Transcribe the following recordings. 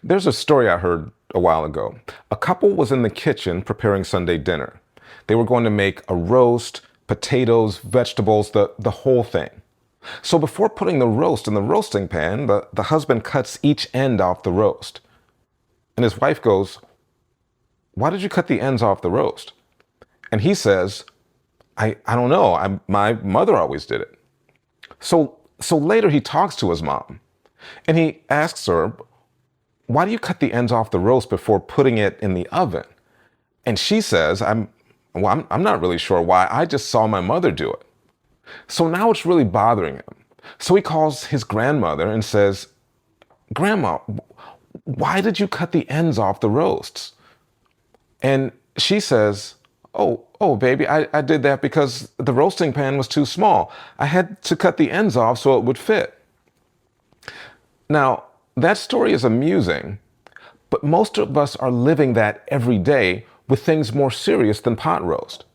There's a story I heard a while ago. A couple was in the kitchen preparing Sunday dinner. They were going to make a roast, potatoes, vegetables, the whole thing. So before putting the roast in the roasting pan, the husband cuts each end off the roast. And his wife goes, "Why did you cut the ends off the roast?" And he says, I don't know. My mother always did it. So later he talks to his mom and he asks her, "Why do you cut the ends off the roast before putting it in the oven?" And she says, I'm not really sure why. I just saw my mother do it. So now it's really bothering him. So he calls his grandmother and says, "Grandma, why did you cut the ends off the roasts?" And she says, Oh, baby, I did that because the roasting pan was too small. I had to cut the ends off so it would fit. Now, that story is amusing, but most of us are living that every day with things more serious than pot roast.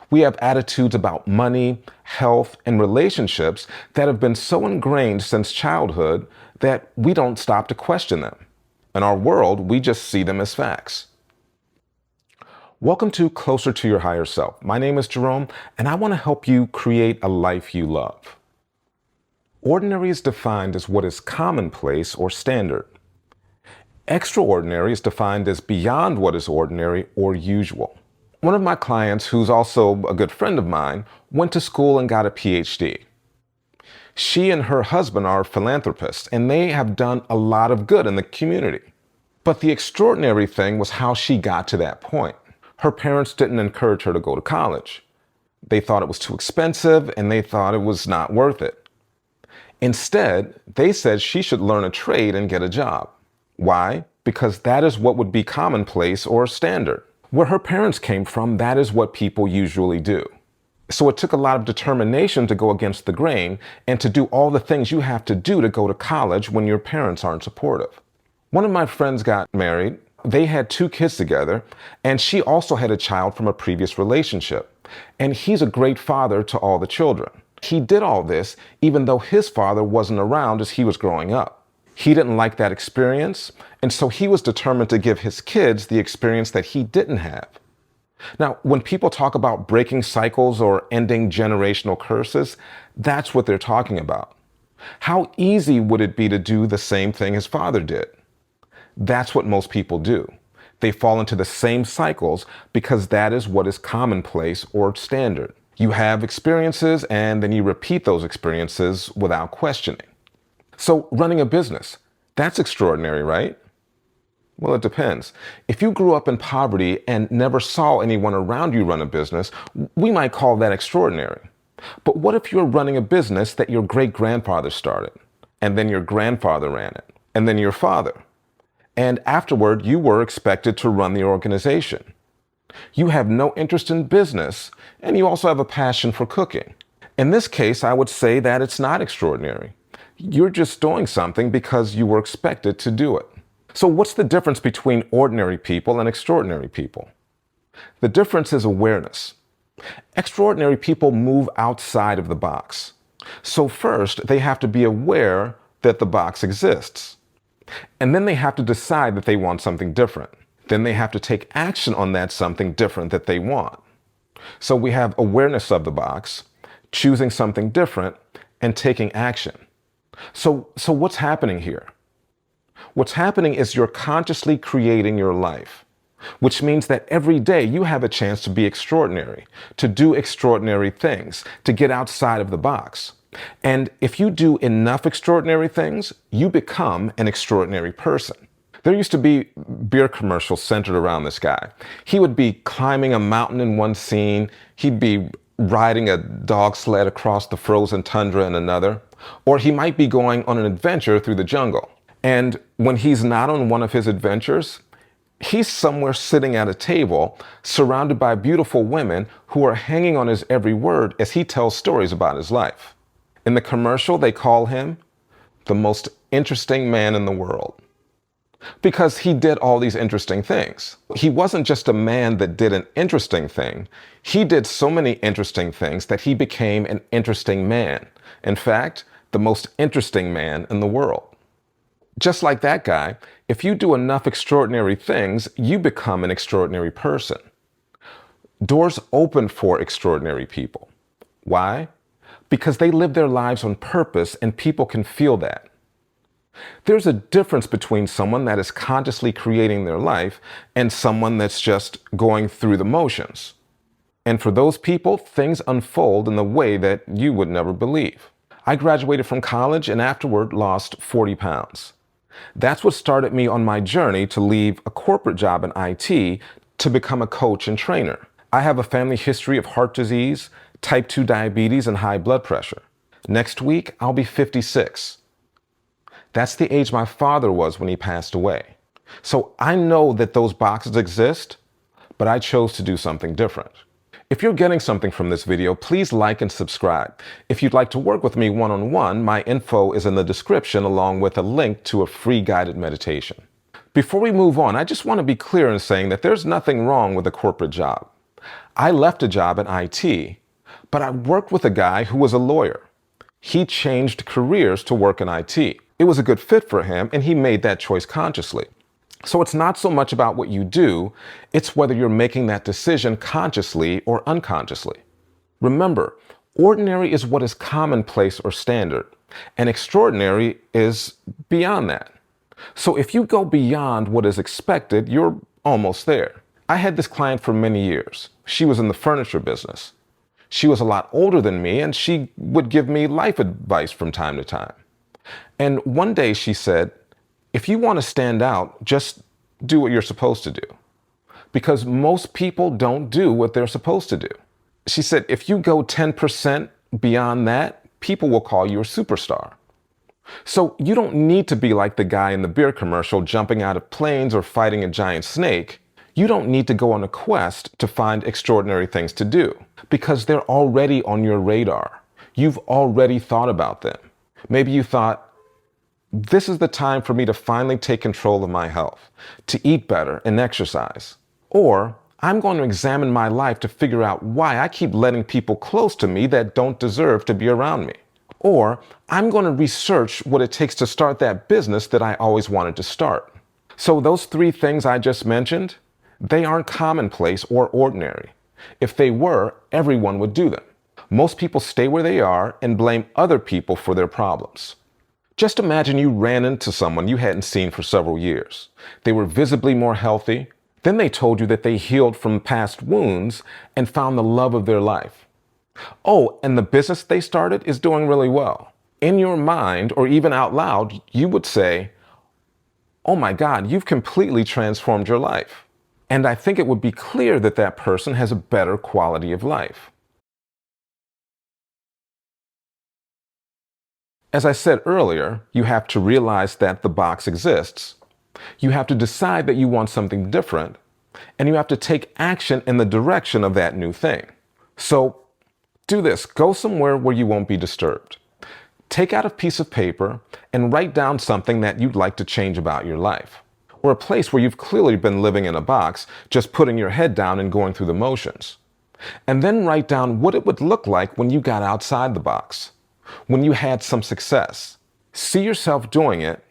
We have attitudes about money, health, and relationships that have been so ingrained since childhood that we don't stop to question them. In our world, we just see them as facts. Welcome to Closer to Your Higher Self. My name is Jerome, and I want to help you create a life you love. Ordinary is defined as what is commonplace or standard. Extraordinary is defined as beyond what is ordinary or usual. One of my clients, who's also a good friend of mine, went to school and got a PhD. She and her husband are philanthropists, and they have done a lot of good in the community. But the extraordinary thing was how she got to that point. Her parents didn't encourage her to go to college. They thought it was too expensive, and they thought it was not worth it. Instead, they said she should learn a trade and get a job. Why? Because that is what would be commonplace or standard. Where her parents came from, that is what people usually do. So it took a lot of determination to go against the grain and to do all the things you have to do to go to college when your parents aren't supportive. One of my friends got married. They had 2 kids together, and she also had a child from a previous relationship. And he's a great father to all the children. He did all this even though his father wasn't around as he was growing up. He didn't like that experience, and so he was determined to give his kids the experience that he didn't have. Now, when people talk about breaking cycles or ending generational curses, that's what they're talking about. How easy would it be to do the same thing his father did? That's what most people do. They fall into the same cycles because that is what is commonplace or standard. You have experiences and then you repeat those experiences without questioning. So running a business, that's extraordinary, right? Well, it depends. If you grew up in poverty and never saw anyone around you run a business, we might call that extraordinary. But what if you're running a business that your great-grandfather started, and then your grandfather ran it, and then your father? And afterward, you were expected to run the organization. You have no interest in business, and you also have a passion for cooking. In this case, I would say that it's not extraordinary. You're just doing something because you were expected to do it. So what's the difference between ordinary people and extraordinary people? The difference is awareness. Extraordinary people move outside of the box. So first, they have to be aware that the box exists. And then they have to decide that they want something different. Then they have to take action on that something different that they want. So we have awareness of the box, choosing something different, and taking action. So what's happening here? What's happening is you're consciously creating your life, which means that every day you have a chance to be extraordinary, to do extraordinary things, to get outside of the box. And if you do enough extraordinary things, you become an extraordinary person. There used to be beer commercials centered around this guy. He would be climbing a mountain in one scene. He'd be riding a dog sled across the frozen tundra in another. Or he might be going on an adventure through the jungle. And when he's not on one of his adventures, he's somewhere sitting at a table surrounded by beautiful women who are hanging on his every word as he tells stories about his life. In the commercial, they call him the most interesting man in the world because he did all these interesting things. He wasn't just a man that did an interesting thing. He did so many interesting things that he became an interesting man. In fact, the most interesting man in the world. Just like that guy, if you do enough extraordinary things, you become an extraordinary person. Doors open for extraordinary people. Why? Because they live their lives on purpose and people can feel that. There's a difference between someone that is consciously creating their life and someone that's just going through the motions. And for those people, things unfold in the way that you would never believe. I graduated from college and afterward lost 40 pounds. That's what started me on my journey to leave a corporate job in IT to become a coach and trainer. I have a family history of heart disease, type 2 diabetes, and high blood pressure. Next week, I'll be 56. That's the age my father was when he passed away. So I know that those boxes exist, but I chose to do something different. If you're getting something from this video, please like and subscribe. If you'd like to work with me one-on-one, my info is in the description along with a link to a free guided meditation. Before we move on, I just want to be clear in saying that there's nothing wrong with a corporate job. I left a job in IT, but I worked with a guy who was a lawyer. He changed careers to work in IT. It was a good fit for him, and he made that choice consciously. So it's not so much about what you do, it's whether you're making that decision consciously or unconsciously. Remember, ordinary is what is commonplace or standard, and extraordinary is beyond that. So if you go beyond what is expected, you're almost there. I had this client for many years. She was in the furniture business. She was a lot older than me, and she would give me life advice from time to time. And one day she said, if you want to stand out, just do what you're supposed to do. Because most people don't do what they're supposed to do. She said, if you go 10% beyond that, people will call you a superstar. So you don't need to be like the guy in the beer commercial jumping out of planes or fighting a giant snake. You don't need to go on a quest to find extraordinary things to do because they're already on your radar. You've already thought about them. Maybe you thought, this is the time for me to finally take control of my health, to eat better and exercise. Or I'm going to examine my life to figure out why I keep letting people close to me that don't deserve to be around me. Or I'm going to research what it takes to start that business that I always wanted to start. So those three things I just mentioned, they aren't commonplace or ordinary. If they were, everyone would do them. Most people stay where they are and blame other people for their problems. Just imagine you ran into someone you hadn't seen for several years. They were visibly more healthy. Then they told you that they healed from past wounds and found the love of their life. Oh, and the business they started is doing really well. In your mind, or even out loud, you would say, oh my God, you've completely transformed your life. And I think it would be clear that that person has a better quality of life. As I said earlier, you have to realize that the box exists. You have to decide that you want something different, and you have to take action in the direction of that new thing. So do this. Go somewhere where you won't be disturbed. Take out a piece of paper and write down something that you'd like to change about your life, or a place where you've clearly been living in a box, just putting your head down and going through the motions. And then write down what it would look like when you got outside the box, when you had some success. See yourself doing it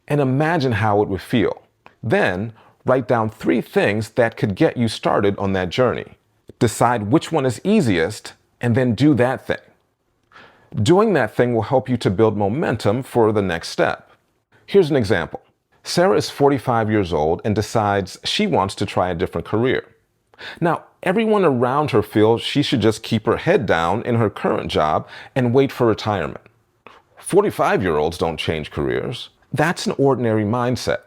and imagine how it would feel. Then write down 3 things that could get you started on that journey. Decide which one is easiest and then do that thing. Doing that thing will help you to build momentum for the next step. Here's an example. Sarah is 45 years old and decides she wants to try a different career. Now, everyone around her feels she should just keep her head down in her current job and wait for retirement. 45-year-olds don't change careers. That's an ordinary mindset.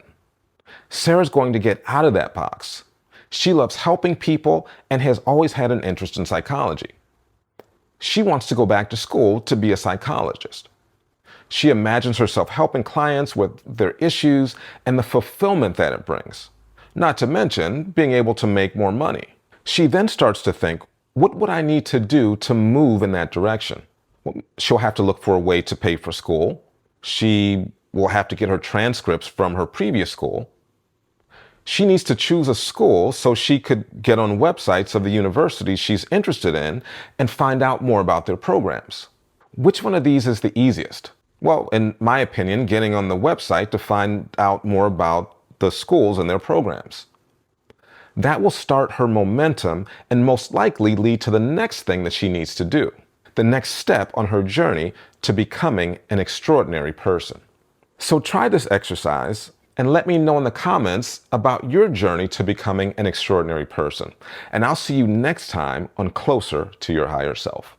Sarah's going to get out of that box. She loves helping people and has always had an interest in psychology. She wants to go back to school to be a psychologist. She imagines herself helping clients with their issues and the fulfillment that it brings. Not to mention being able to make more money. She then starts to think, what would I need to do to move in that direction? Well, she'll have to look for a way to pay for school. She will have to get her transcripts from her previous school. She needs to choose a school so she could get on websites of the universities she's interested in and find out more about their programs. Which one of these is the easiest? Well, in my opinion, getting on the website to find out more about the schools and their programs. That will start her momentum and most likely lead to the next thing that she needs to do, the next step on her journey to becoming an extraordinary person. So try this exercise and let me know in the comments about your journey to becoming an extraordinary person. And I'll see you next time on Closer to Your Higher Self.